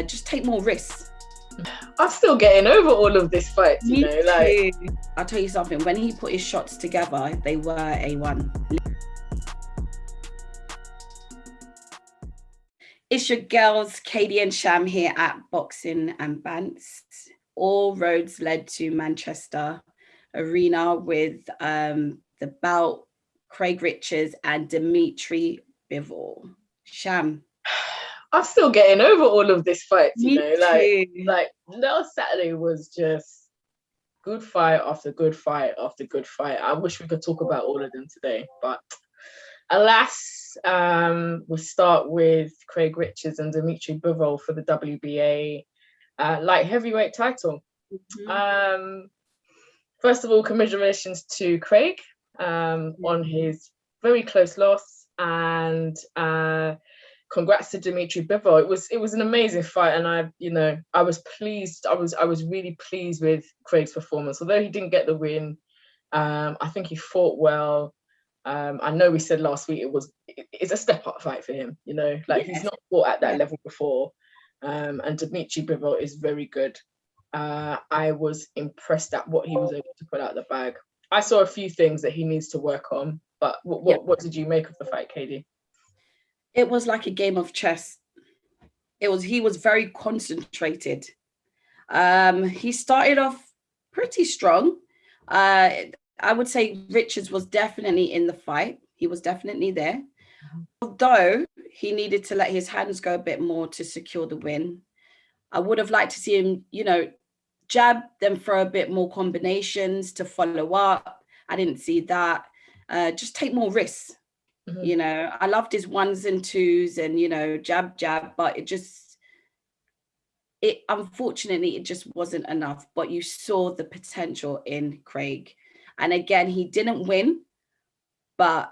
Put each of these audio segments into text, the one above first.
just take more risks. I'm still getting over all of this fight, you know. Like, I'll tell you something. When he put his shots together, they were A1. It's your girls, Katie and Sham, here at Boxing and Bantz. All roads led to Manchester Arena with the bout, Craig Richards and DMITRY BIVOL. Sham. I'm still getting over all of this fight, you Me know. too. Like last Saturday was just good fight after good fight after good fight. I wish we could talk about all of them today, but alas, we start with Craig Richards and DMITRY BIVOL for the WBA light heavyweight title. First of all, congratulations to Craig on his very close loss, and congrats to DMITRY BIVOL. It was an amazing fight, and I was pleased. I was really pleased with Craig's performance. Although he didn't get the win, I think he fought well. I know we said last week it's a step up fight for him, you know, like he's not fought at that level before. And DMITRY BIVOL is very good. I was impressed at what he was able to put out the bag. I saw a few things that he needs to work on, but what did you make of the fight, Katie? It was like a game of chess. He was very concentrated. He started off pretty strong. I would say Richards was definitely in the fight. He was definitely there. Although he needed to let his hands go a bit more to secure the win. I would have liked to see him, you know, jab, then throw a bit more combinations to follow up. I didn't see that. Just take more risks. You know, I loved his ones and twos and, you know, jab, but unfortunately, it just wasn't enough. But you saw the potential in Craig. And again, he didn't win, but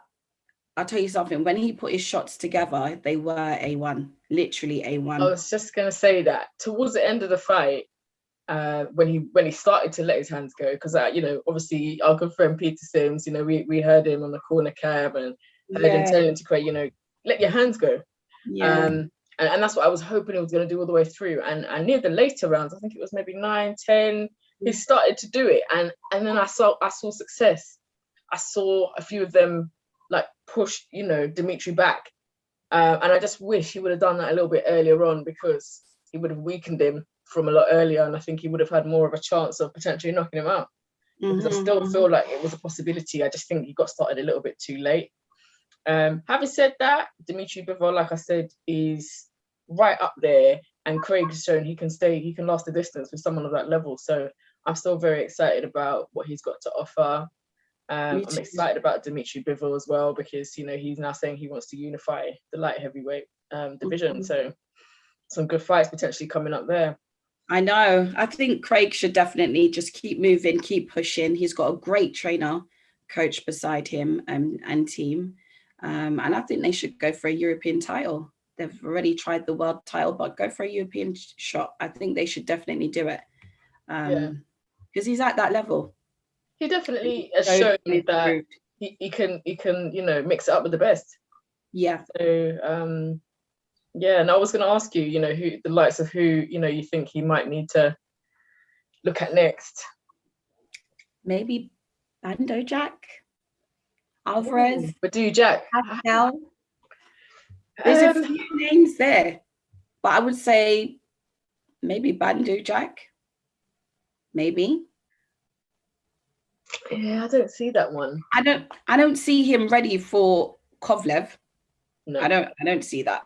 I'll tell you something, when he put his shots together, they were A1, literally A1. I was just going to say that towards the end of the fight, when he started to let his hands go, because, you know, obviously our good friend Peter Sims, you know, we heard him on the corner cab and heard him telling him to Craig, you know, let your hands go. And that's what I was hoping he was going to do all the way through. And near the later rounds, I think it was maybe 9, 10, he started to do it. And then I saw success. I saw a few of them like push, you know, DMITRY back. And I just wish he would have done that a little bit earlier on, because he would have weakened him from a lot earlier. And I think he would have had more of a chance of potentially knocking him out. Because I still feel like it was a possibility. I just think he got started a little bit too late. Having said that, DMITRY BIVOL, like I said, is right up there, and Craig has shown he can last the distance with someone of that level. So I'm still very excited about what he's got to offer. I'm excited about DMITRY BIVOL as well, because, you know, he's now saying he wants to unify the light heavyweight division. So some good fights potentially coming up there. I know. I think Craig should definitely just keep moving, keep pushing. He's got a great trainer, coach beside him and team. And I think they should go for a European title. They've already tried the world title, but go for a European shot. I think they should definitely do it. Because he's at that level. He definitely has shown that he can, you know, mix it up with the best. Yeah. So, and I was going to ask you, you know, who the likes of who, you know, you think he might need to look at next. Maybe Bando Jack, Alvarez, Badu Jack. Pascal. There's a few names there, but I would say maybe Bando Jack. Maybe. Yeah, I don't see that one. I don't see him ready for Kovalev. No, I don't see that.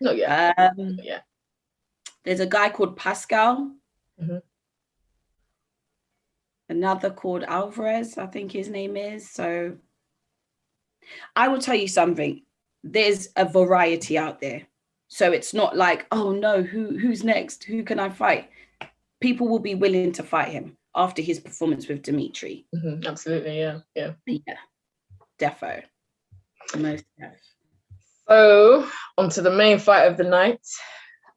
Not yet. There's a guy called Pascal. Another called Alvarez, I think his name is. So I will tell you something. There's a variety out there. So it's not like, oh no, who's next? Who can I fight? People will be willing to fight him after his performance with DMITRY. Absolutely, yeah. Defo. Most def. So on to the main fight of the night.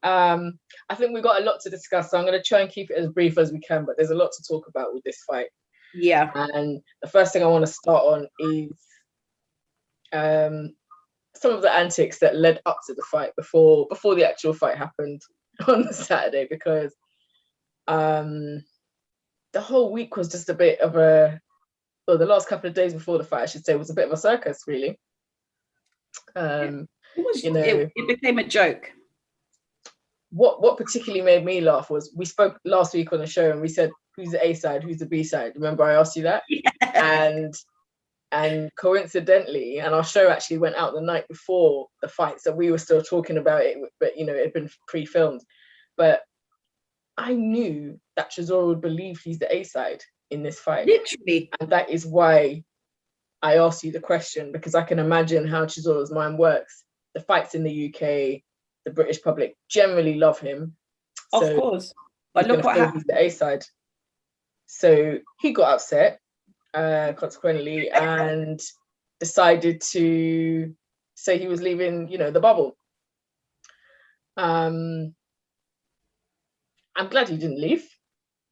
I think we've got a lot to discuss, so I'm going to try and keep it as brief as we can, but there's a lot to talk about with this fight. Yeah. And the first thing I want to start on is some of the antics that led up to the fight before the actual fight happened. on the Saturday, because the whole week was just a bit of a, well, the last couple of days before the fight, I should say, was a bit of a circus, really. It was, you know, it became a joke. What particularly made me laugh was, we spoke last week on the show and we said, who's the A side, who's the B side? Remember I asked you that? Yeah. And coincidentally, and our show actually went out the night before the fight, so we were still talking about it, but it had been pre-filmed. But I knew that Chisora would believe he's the A side in this fight. Literally. And that is why I asked you the question, because I can imagine how Chisora's mind works. The fights in the UK, the British public generally love him. Of course. But look what happened. He's the A side. So he got upset, consequently, and decided to say he was leaving, the bubble. I'm glad he didn't leave.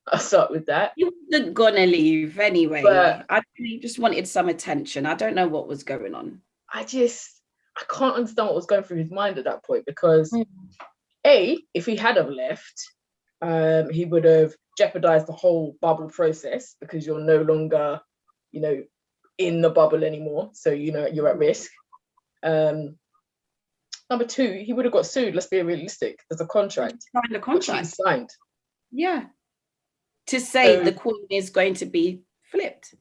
I'll start with that. He wasn't gonna leave anyway. But I think he just wanted some attention. I don't know what was going on. I can't understand what was going through his mind at that point, because if he had have left, he would have jeopardized the whole bubble process, because you're no longer, in the bubble anymore. So, you're at risk. Number two, he would have got sued. Let's be realistic. There's a contract. Signed a contract. Signed. Yeah. To say the coin is going to be flipped.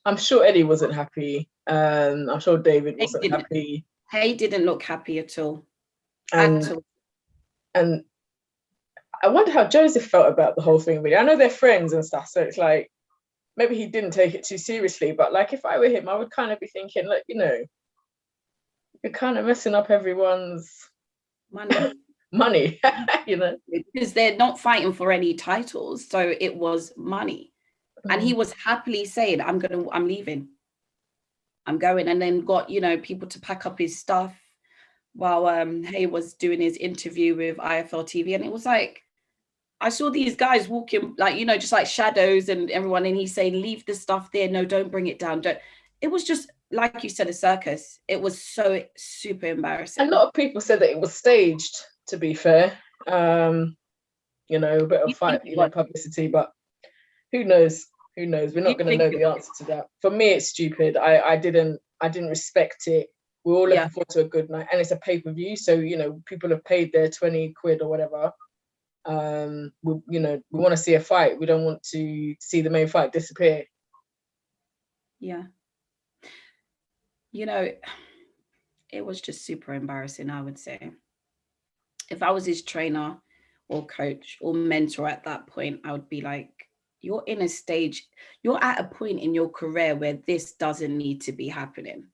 I'm sure Eddie wasn't happy. I'm sure David wasn't happy. He didn't look happy at all. And I wonder how Joseph felt about the whole thing. Really, I know they're friends and stuff, so it's like maybe he didn't take it too seriously. But like, if I were him, I would kind of be thinking, like, you're kind of messing up everyone's money, because they're not fighting for any titles, so it was money. And he was happily saying, I'm leaving, I'm going, and then got people to pack up his stuff while Hay was doing his interview with IFL TV. And it was like, I saw these guys walking like just like shadows and everyone, and he's saying, leave the stuff there, no, don't bring it down, don't. It was just, like you said, a circus. It was so super embarrassing. A lot of people said that it was staged, to be fair. A bit of fight, publicity, but who knows? We're not going to know the answer to that. For me, it's stupid. I didn't respect it. We're all looking forward to a good night, and it's a pay-per-view, so people have paid their 20 quid or whatever. We want to see a fight. We don't want to see the main fight disappear. Yeah. It was just super embarrassing, I would say. If I was his trainer or coach or mentor at that point, I would be like, you're at a point in your career where this doesn't need to be happening.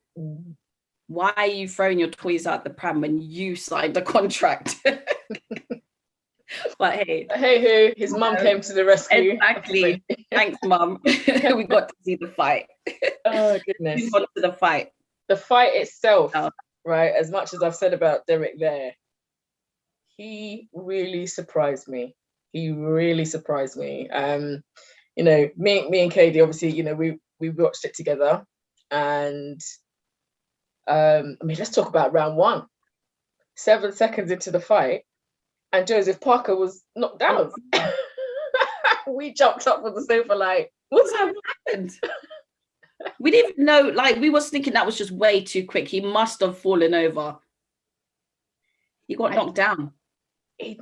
Why are you throwing your toys out the pram when you signed a contract? But hey, his mum came to the rescue. Exactly. Thanks, Mum. We got to see the fight. Oh goodness. We got to the fight. The fight itself, right? As much as I've said about Derek there, he really surprised me. Me and Katie, obviously, we watched it together, and let's talk about round one. 7 seconds into the fight, and Joseph Parker was knocked down. We jumped up from the sofa like, what's happened? We didn't know, like, we was thinking that was just way too quick. He must have fallen over. He got knocked down. He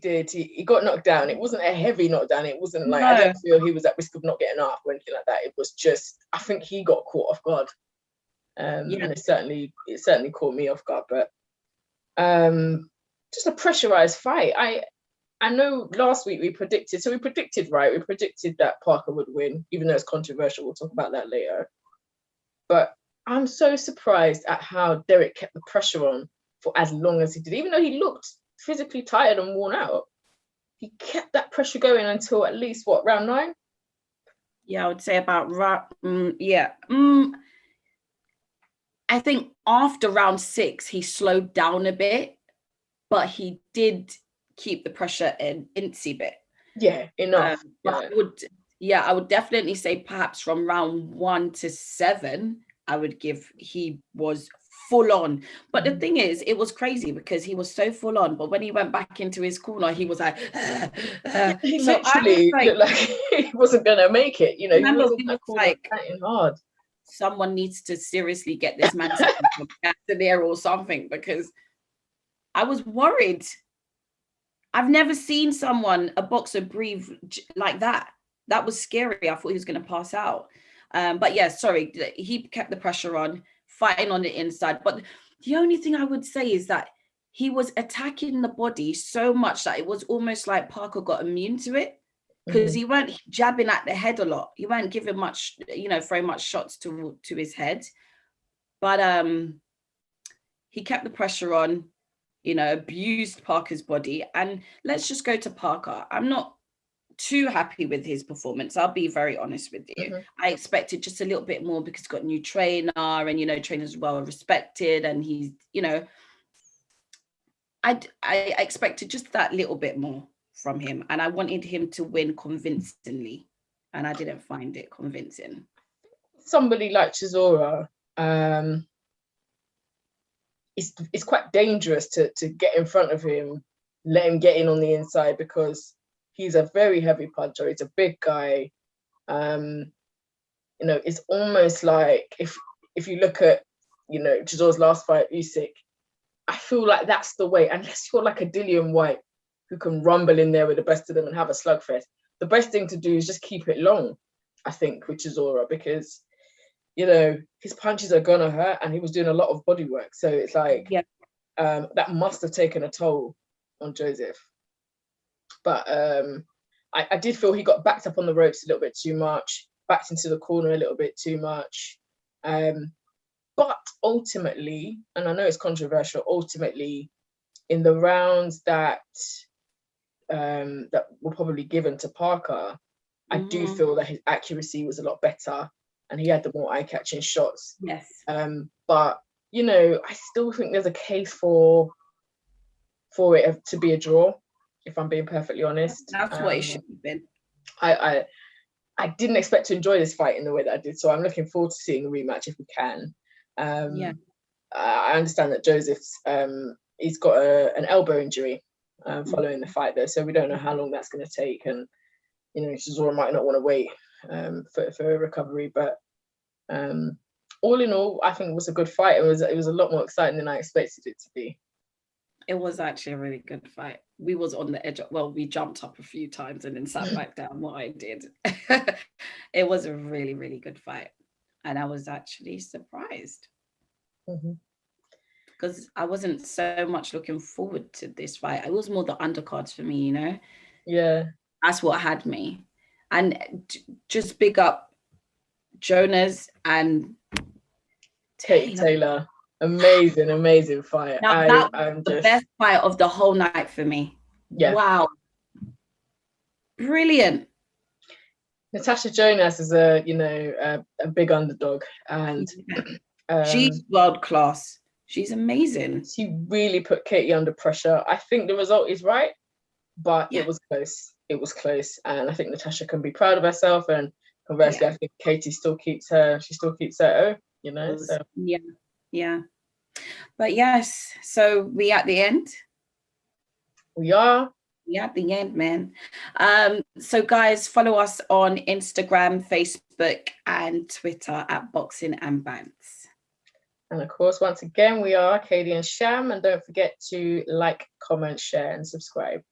did. He got knocked down. It wasn't a heavy knockdown. It wasn't like, I don't feel he was at risk of not getting up or anything like that. It was just, I think he got caught off guard. And it certainly caught me off guard. But just a pressurized fight. I know last week we predicted that Parker would win, even though it's controversial. We'll talk about that later. But I'm so surprised at how Derek kept the pressure on for as long as he did. Even though he looked physically tired and worn out, he kept that pressure going until at least, round 9? Yeah, I would say about I think after round 6, he slowed down a bit, but he did keep the pressure an incy bit. Yeah, enough. I would definitely say perhaps from round 1 to 7, I would give he was full on. But the thing is, it was crazy because he was so full on. But when he went back into his corner, he was like, he so literally looked like he wasn't gonna make it. You know, he was in that corner like, fighting hard. Someone needs to seriously get this man to there or something, because I was worried. I've never seen a boxer breathe like that. That was scary. I thought he was going to pass out. But yeah, sorry, he kept the pressure on, fighting on the inside. But the only thing I would say is that he was attacking the body so much that it was almost like Parker got immune to it, because he weren't jabbing at the head a lot. He weren't giving much, throwing much shots to his head. But he kept the pressure on, abused Parker's body. And let's just go to Parker. I'm not too happy with his performance. I'll be very honest with you. I expected just a little bit more because he's got a new trainer, and trainer's well respected, and he's, I expected just that little bit more from him, and I wanted him to win convincingly, and I didn't find it convincing. Somebody like Chisora, it's quite dangerous to get in front of him, let him get in on the inside, because he's a very heavy puncher. He's a big guy. It's almost like if you look at, Chisora's last fight, Usyk, I feel like that's the way, unless you're like a Dillian White who can rumble in there with the best of them and have a slugfest. The best thing to do is just keep it long, I think, with Chisora, because, his punches are gonna hurt, and he was doing a lot of body work. So it's like, that must have taken a toll on Joseph. But I did feel he got backed up on the ropes a little bit too much, backed into the corner a little bit too much. But ultimately, and I know it's controversial, ultimately, in the rounds that were probably given to Parker, I do feel that his accuracy was a lot better, and he had the more eye-catching shots. Yes. But I still think there's a case for it to be a draw, if I'm being perfectly honest. That's what it should have been. I didn't expect to enjoy this fight in the way that I did, so I'm looking forward to seeing a rematch if we can. I understand that Joseph's he's got an elbow injury following the fight though, so we don't know how long that's going to take, and Chisora might not want to wait for a recovery. But all in all, I think it was a good fight. It was a lot more exciting than I expected it to be. It was actually a really good fight. We was on the edge. We jumped up a few times and then sat back down. What I did. It was a really, really good fight, and I was actually surprised because I wasn't so much looking forward to this fight. It was more the undercards for me, Yeah, that's what had me. And just big up Jonas and Taylor. Amazing fight. Now, I'm the best fight of the whole night for me. Yeah. Wow. Brilliant. Natasha Jonas is a big underdog, and she's world class. She's amazing. She really put Katie under pressure. I think the result is right, but it was close. It was close, and I think Natasha can be proud of herself. And conversely, I think Katie still keeps her. She still keeps her. So. Yeah. But yes, so we at the end. We are. We at the end, man. So guys, follow us on Instagram, Facebook, and Twitter at Boxing and Bantz. And of course, once again, we are Katie and Sham, and don't forget to like, comment, share, and subscribe.